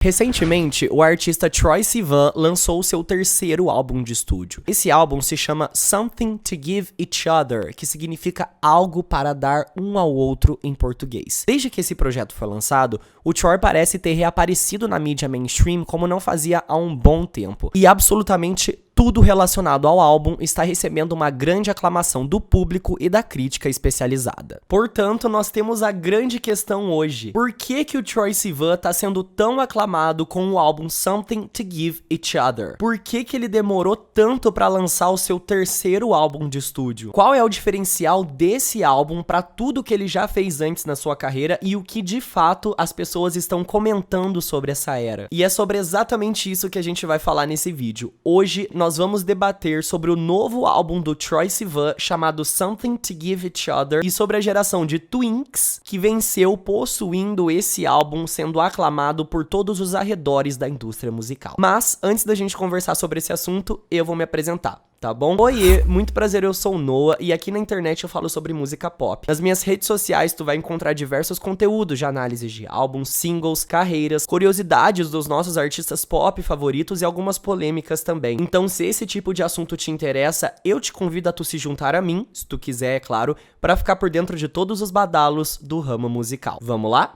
Recentemente, o artista Troye Sivan lançou seu terceiro álbum de estúdio. Esse álbum se chama Something to Give Each Other, que significa algo para dar um ao outro em português. Desde que esse projeto foi lançado, o Troye parece ter reaparecido na mídia mainstream como não fazia há um bom tempo. E absolutamente tudo relacionado ao álbum está recebendo uma grande aclamação do público e da crítica especializada. Portanto, nós temos a grande questão hoje. Por que o Troye Sivan está sendo tão aclamado com o álbum Something to Give Each Other? Por que ele demorou tanto para lançar o seu terceiro álbum de estúdio? Qual é o diferencial desse álbum para tudo que ele já fez antes na sua carreira e o que de fato as pessoas estão comentando sobre essa era? E é sobre exatamente isso que a gente vai falar nesse vídeo. Hoje nós vamos debater sobre o novo álbum do Troye Sivan chamado Something to Give Each Other e sobre a geração de Twinks que venceu possuindo esse álbum, sendo aclamado por todos os arredores da indústria musical. Mas antes da gente conversar sobre esse assunto, eu vou me apresentar. Tá bom? Oiê, muito prazer, eu sou o Noah e aqui na internet eu falo sobre música pop. Nas minhas redes sociais tu vai encontrar diversos conteúdos de análise de álbuns, singles, carreiras, curiosidades dos nossos artistas pop favoritos e algumas polêmicas também. Então se esse tipo de assunto te interessa, eu te convido a tu se juntar a mim, se tu quiser, é claro, pra ficar por dentro de todos os badalos do ramo musical. Vamos lá?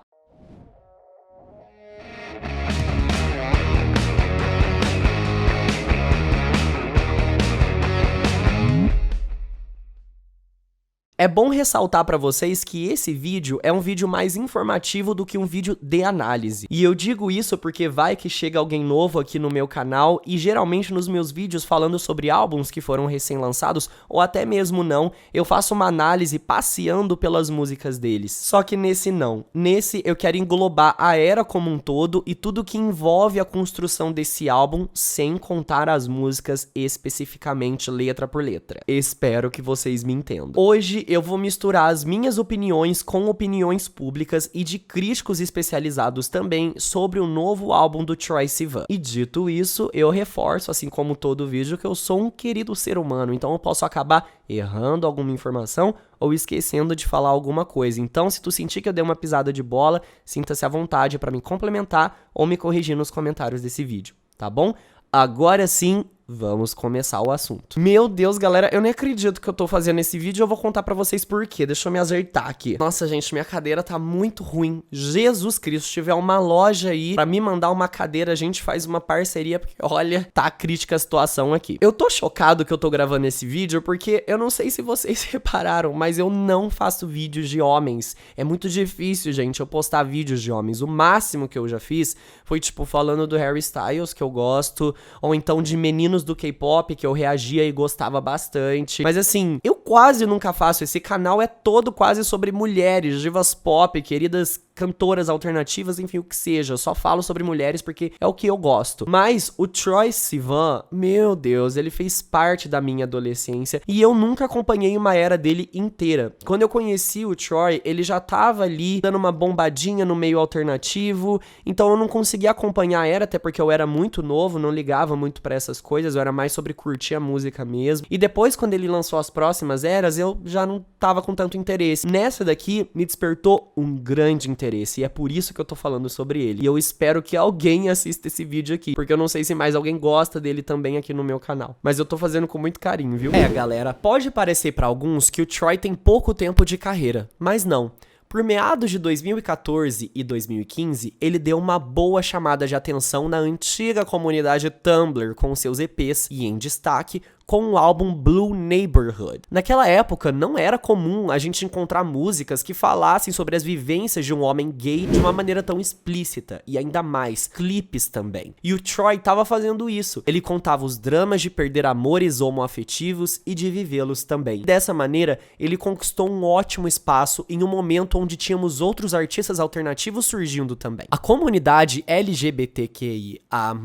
É bom ressaltar pra vocês que esse vídeo é um vídeo mais informativo do que um vídeo de análise. E eu digo isso porque vai que chega alguém novo aqui no meu canal e geralmente nos meus vídeos falando sobre álbuns que foram recém-lançados, ou até mesmo não, eu faço uma análise passeando pelas músicas deles. Só que nesse não. Nesse eu quero englobar a era como um todo e tudo que envolve a construção desse álbum, sem contar as músicas especificamente letra por letra. Espero que vocês me entendam. Hoje eu vou misturar as minhas opiniões com opiniões públicas e de críticos especializados também sobre o novo álbum do Troye Sivan. E dito isso, eu reforço, assim como todo vídeo, que eu sou um querido ser humano, então eu posso acabar errando alguma informação ou esquecendo de falar alguma coisa. Então, se tu sentir que eu dei uma pisada de bola, sinta-se à vontade para me complementar ou me corrigir nos comentários desse vídeo, tá bom? Agora sim, vamos começar o assunto. Meu Deus, galera, eu nem acredito que eu tô fazendo esse vídeo, eu vou contar pra vocês por quê. Deixa eu me acertar aqui. Nossa, gente, minha cadeira tá muito ruim. Jesus Cristo, se tiver uma loja aí pra me mandar uma cadeira, a gente faz uma parceria, porque olha, tá crítica a situação aqui. Eu tô chocado que eu tô gravando esse vídeo, porque eu não sei se vocês repararam, mas eu não faço vídeos de homens. É muito difícil, gente, eu postar vídeos de homens. O máximo que eu já fiz foi, tipo, falando do Harry Styles, que eu gosto, ou então de meninos do K-pop, que eu reagia e gostava bastante. Mas assim, eu quase nunca faço. Esse canal é todo quase sobre mulheres, divas pop, queridas cantoras alternativas, enfim, o que seja. Eu só falo sobre mulheres porque é o que eu gosto. Mas o Troye Sivan, meu Deus, ele fez parte da minha adolescência e eu nunca acompanhei uma era dele inteira. Quando eu conheci o Troye, ele já tava ali dando uma bombadinha no meio alternativo, então eu não conseguia acompanhar a era, até porque eu era muito novo, não ligava muito pra essas coisas, eu era mais sobre curtir a música mesmo. E depois, quando ele lançou as próximas eras, eu já não tava com tanto interesse. Nessa daqui, me despertou um grande interesse. E é por isso que eu tô falando sobre ele. E eu espero que alguém assista esse vídeo aqui, porque eu não sei se mais alguém gosta dele também aqui no meu canal. Mas eu tô fazendo com muito carinho, viu? É, galera, pode parecer pra alguns que o Troye tem pouco tempo de carreira, mas não. Por meados de 2014 e 2015, ele deu uma boa chamada de atenção na antiga comunidade Tumblr com seus EPs e, em destaque, com o álbum Blue Neighborhood. Naquela época, não era comum a gente encontrar músicas que falassem sobre as vivências de um homem gay de uma maneira tão explícita, e ainda mais, clipes também. E o Troye tava fazendo isso. Ele contava os dramas de perder amores homoafetivos e de vivê-los também. Dessa maneira, ele conquistou um ótimo espaço em um momento onde tínhamos outros artistas alternativos surgindo também. A comunidade LGBTQIA+,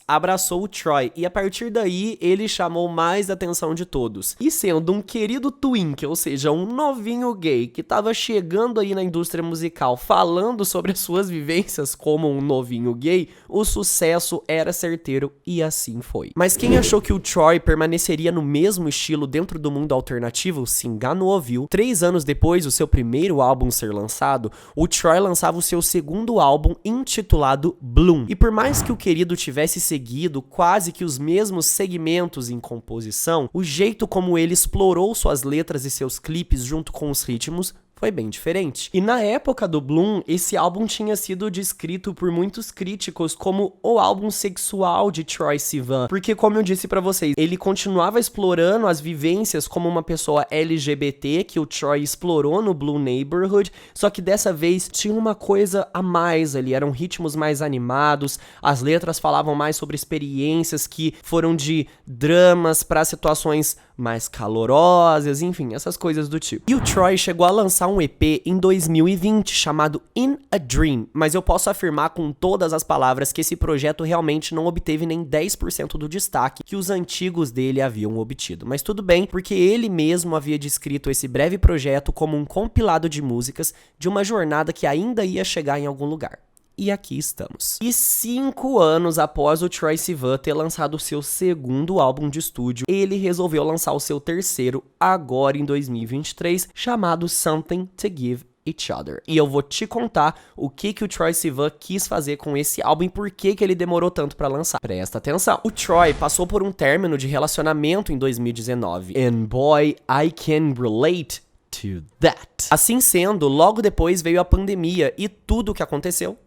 abraçou o Troye, e a partir daí, ele chamou mais atenção de todos. E sendo um querido twink, ou seja, um novinho gay que tava chegando aí na indústria musical falando sobre as suas vivências como um novinho gay, o sucesso era certeiro e assim foi. Mas quem achou que o Troy permaneceria no mesmo estilo dentro do mundo alternativo se enganou, viu? 3 anos depois do seu primeiro álbum ser lançado, o Troy lançava o seu segundo álbum intitulado Bloom. E por mais que o querido tivesse seguido quase que os mesmos segmentos em composição, o jeito como ele explorou suas letras e seus clipes junto com os ritmos foi bem diferente. E na época do Bloom, esse álbum tinha sido descrito por muitos críticos como o álbum sexual de Troye Sivan, porque como eu disse pra vocês, ele continuava explorando as vivências como uma pessoa LGBT que o Troy explorou no Blue Neighborhood, só que dessa vez tinha uma coisa a mais ali, eram ritmos mais animados, as letras falavam mais sobre experiências que foram de dramas pra situações mais calorosas, enfim, essas coisas do tipo. E o Troy chegou a lançar um EP em 2020 chamado In a Dream, mas eu posso afirmar com todas as palavras que esse projeto realmente não obteve nem 10% do destaque que os antigos dele haviam obtido. Mas tudo bem, porque ele mesmo havia descrito esse breve projeto como um compilado de músicas de uma jornada que ainda ia chegar em algum lugar. E aqui estamos. E 5 anos após o Troye Sivan ter lançado o seu segundo álbum de estúdio, ele resolveu lançar o seu terceiro, agora em 2023, chamado Something to Give Each Other. E eu vou te contar o que o Troye Sivan quis fazer com esse álbum e por que ele demorou tanto pra lançar. Presta atenção. O Troy passou por um término de relacionamento em 2019. And boy, I can relate to that. Assim sendo, logo depois veio a pandemia e tudo o que aconteceu.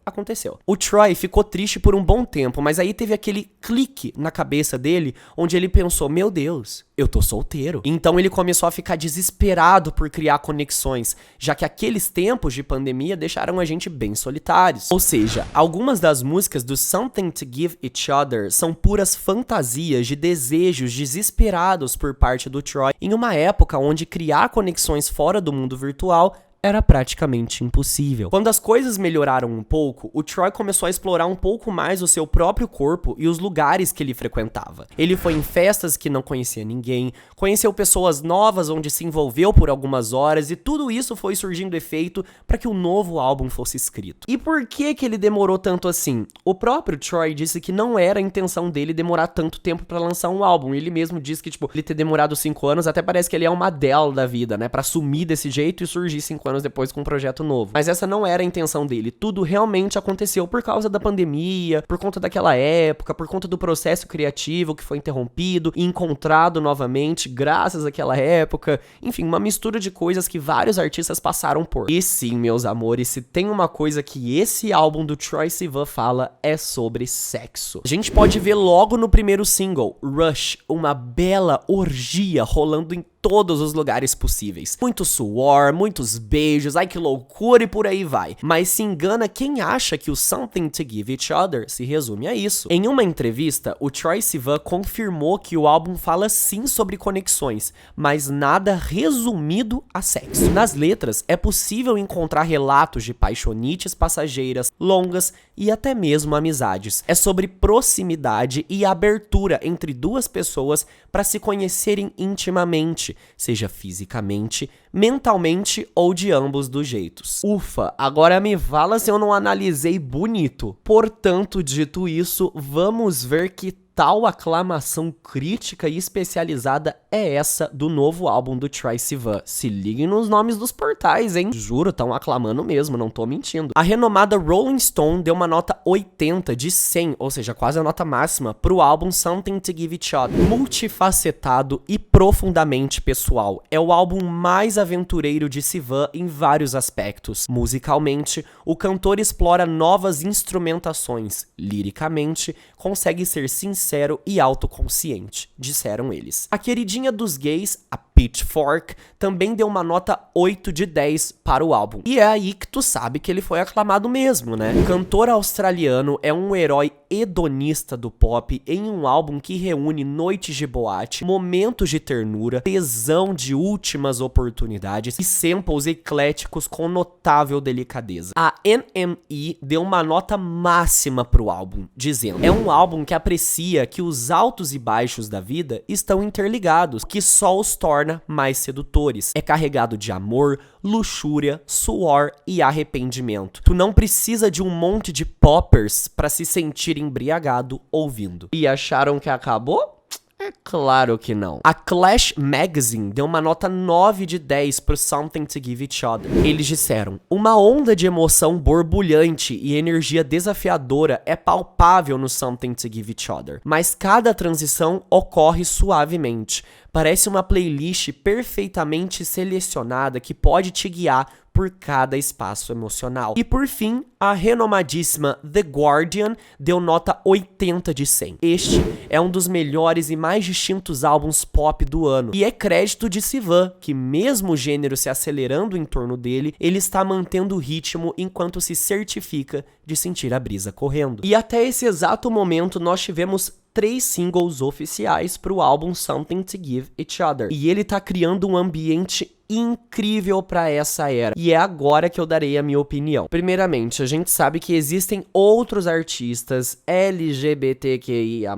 O Troy ficou triste por um bom tempo, mas aí teve aquele clique na cabeça dele, onde ele pensou, meu Deus, eu tô solteiro. Então ele começou a ficar desesperado por criar conexões, já que aqueles tempos de pandemia deixaram a gente bem solitários. Ou seja, algumas das músicas do Something to Give Each Other são puras fantasias de desejos desesperados por parte do Troy, em uma época onde criar conexões fora do mundo virtual era praticamente impossível. Quando as coisas melhoraram um pouco, o Troy começou a explorar um pouco mais o seu próprio corpo e os lugares que ele frequentava. Ele foi em festas que não conhecia ninguém, conheceu pessoas novas onde se envolveu por algumas horas e tudo isso foi surgindo efeito para que o novo álbum fosse escrito. E por que ele demorou tanto assim? O próprio Troy disse que não era a intenção dele demorar tanto tempo para lançar um álbum. Ele mesmo disse que, ele ter demorado 5 anos, até parece que ele é uma Adele da vida, né? Pra sumir desse jeito e surgir 5 anos depois com um projeto novo. Mas essa não era a intenção dele. Tudo realmente aconteceu por causa da pandemia, por conta daquela época, por conta do processo criativo que foi interrompido e encontrado novamente graças àquela época. Enfim, uma mistura de coisas que vários artistas passaram por. E sim, meus amores, se tem uma coisa que esse álbum do Troye Sivan fala é sobre sexo. A gente pode ver logo no primeiro single, Rush, uma bela orgia rolando em todos os lugares possíveis. Muito suor, muitos beijos, ai que loucura e por aí vai. Mas se engana quem acha que o Something to Give Each Other se resume a isso. Em uma entrevista, o Troye Sivan confirmou que o álbum fala sim sobre conexões, mas nada resumido a sexo. Nas letras, é possível encontrar relatos de paixonites passageiras, longas e até mesmo amizades. É sobre proximidade e abertura entre duas pessoas para se conhecerem intimamente, seja fisicamente, mentalmente ou de ambos dos jeitos. Ufa, agora me fala se eu não analisei bonito. Portanto, dito isso, vamos ver que tal aclamação crítica e especializada é essa do novo álbum do Troye Sivan. Se liguem nos nomes dos portais, hein? Juro, tão aclamando mesmo, não tô mentindo. A renomada Rolling Stone deu uma nota 80 de 100, ou seja, quase a nota máxima, pro álbum Something to Give Each Other. Multifacetado e profundamente pessoal. É o álbum mais aventureiro de Sivan em vários aspectos. Musicalmente, o cantor explora novas instrumentações. Liricamente, consegue ser sincero e autoconsciente, disseram eles. A queridinha dos gays, a Pitchfork, também deu uma nota 8 de 10 para o álbum. E é aí que tu sabe que ele foi aclamado mesmo, né? O cantor australiano é um herói hedonista do pop em um álbum que reúne noites de boate, momentos de ternura, tesão de últimas oportunidades e samples ecléticos com notável delicadeza. A NME deu uma nota máxima pro álbum, dizendo: é um álbum que aprecia que os altos e baixos da vida estão interligados, que só os torna mais sedutores. É carregado de amor, luxúria, suor e arrependimento. Tu não precisa de um monte de poppers pra se sentir embriagado ouvindo. E acharam que acabou? É claro que não. A Clash Magazine deu uma nota 9 de 10 pro Something to Give Each Other. Eles disseram: uma onda de emoção borbulhante e energia desafiadora é palpável no Something to Give Each Other, mas cada transição ocorre suavemente. Parece uma playlist perfeitamente selecionada que pode te guiar por cada espaço emocional. E por fim, a renomadíssima The Guardian deu nota 80 de 100. Este é um dos melhores e mais distintos álbuns pop do ano. E é crédito de Sivan, que mesmo o gênero se acelerando em torno dele, ele está mantendo o ritmo enquanto se certifica de sentir a brisa correndo. E até esse exato momento nós tivemos 3 singles oficiais para o álbum Something to Give Each Other. E ele tá criando um ambiente incrível para essa era. E é agora que eu darei a minha opinião. Primeiramente, a gente sabe que existem outros artistas LGBTQIA+,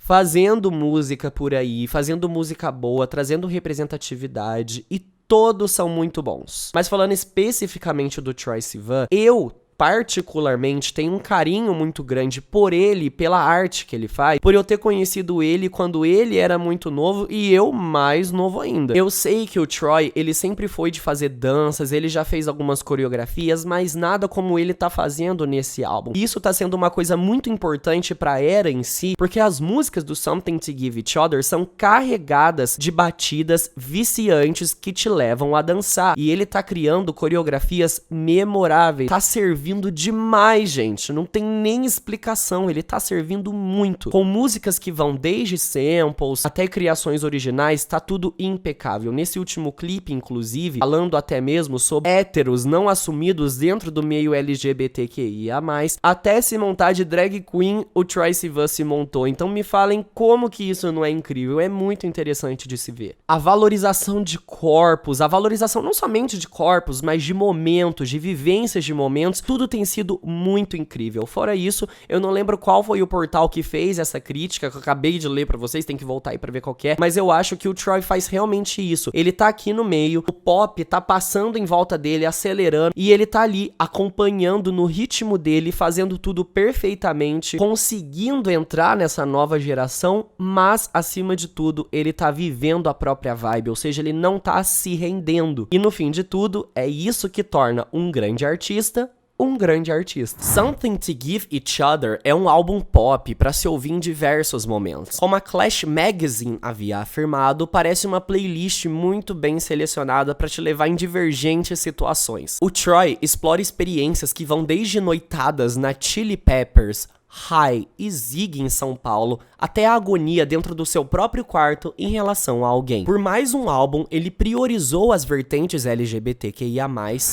fazendo música por aí, fazendo música boa, trazendo representatividade, e todos são muito bons. Mas falando especificamente do Troye Sivan, eu particularmente tenho um carinho muito grande por ele, pela arte que ele faz, por eu ter conhecido ele quando ele era muito novo e eu mais novo ainda. Eu sei que o Troye, ele sempre foi de fazer danças, ele já fez algumas coreografias, mas nada como ele tá fazendo nesse álbum. E isso tá sendo uma coisa muito importante pra era em si, porque as músicas do Something to Give Each Other são carregadas de batidas viciantes que te levam a dançar. E ele tá criando coreografias memoráveis, tá servindo demais, gente, não tem nem explicação, ele tá servindo muito, com músicas que vão desde samples até criações originais, tá tudo impecável. Nesse último clipe, inclusive, falando até mesmo sobre héteros não assumidos dentro do meio LGBTQIA+, até se montar de drag queen, o Troye Sivan se montou. Então me falem como que isso não é incrível, é muito interessante de se ver. A valorização de corpos, a valorização não somente de corpos, mas de momentos, de vivências de momentos, tudo tem sido muito incrível. Fora isso, eu não lembro qual foi o portal que fez essa crítica, que eu acabei de ler pra vocês, tem que voltar aí pra ver qual que é, mas eu acho que o Troye faz realmente isso. Ele tá aqui no meio, o pop tá passando em volta dele, acelerando, e ele tá ali acompanhando no ritmo dele, fazendo tudo perfeitamente, conseguindo entrar nessa nova geração, mas acima de tudo, ele tá vivendo a própria vibe, ou seja, ele não tá se rendendo. E no fim de tudo, é isso que torna um grande artista um grande artista. Something to Give Each Other é um álbum pop para se ouvir em diversos momentos. Como a Clash Magazine havia afirmado, parece uma playlist muito bem selecionada para te levar em divergentes situações. O Troye explora experiências que vão desde noitadas na Chili Peppers, High e Zig em São Paulo, até a agonia dentro do seu próprio quarto em relação a alguém. Por mais um álbum, ele priorizou as vertentes LGBTQIA+,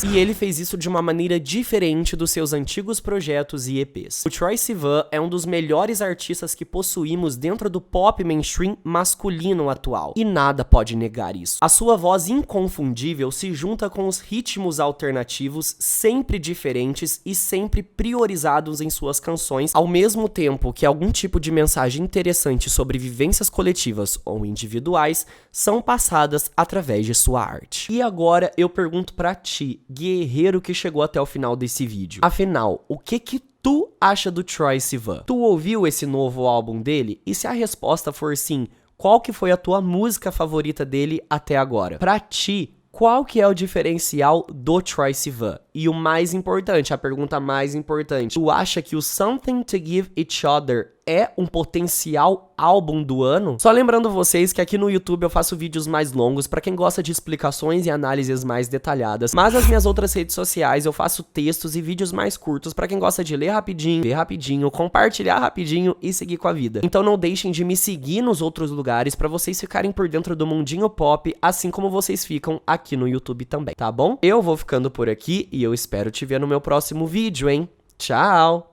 e ele fez isso de uma maneira diferente dos seus antigos projetos e EPs. O Troye Sivan é um dos melhores artistas que possuímos dentro do pop mainstream masculino atual, e nada pode negar isso. A sua voz inconfundível se junta com os ritmos alternativos, sempre diferentes e sempre priorizados em suas canções, ao mesmo tempo que algum tipo de mensagem interessante sobre vivências coletivas ou individuais são passadas através de sua arte. E agora eu pergunto pra ti, guerreiro que chegou até o final desse vídeo, afinal, o que tu acha do Troye Sivan? Tu ouviu esse novo álbum dele? E se a resposta for sim, qual que foi a tua música favorita dele até agora? Pra ti, qual que é o diferencial do Troye Sivan? E o mais importante, a pergunta mais importante, tu acha que o Something to Give Each Other é um potencial álbum do ano? Só lembrando vocês que aqui no YouTube eu faço vídeos mais longos pra quem gosta de explicações e análises mais detalhadas, mas nas minhas outras redes sociais eu faço textos e vídeos mais curtos pra quem gosta de ler rapidinho, ver rapidinho, compartilhar rapidinho e seguir com a vida. Então não deixem de me seguir nos outros lugares pra vocês ficarem por dentro do mundinho pop, assim como vocês ficam aqui no YouTube também, tá bom? Eu vou ficando por aqui e eu espero te ver no meu próximo vídeo, hein? Tchau!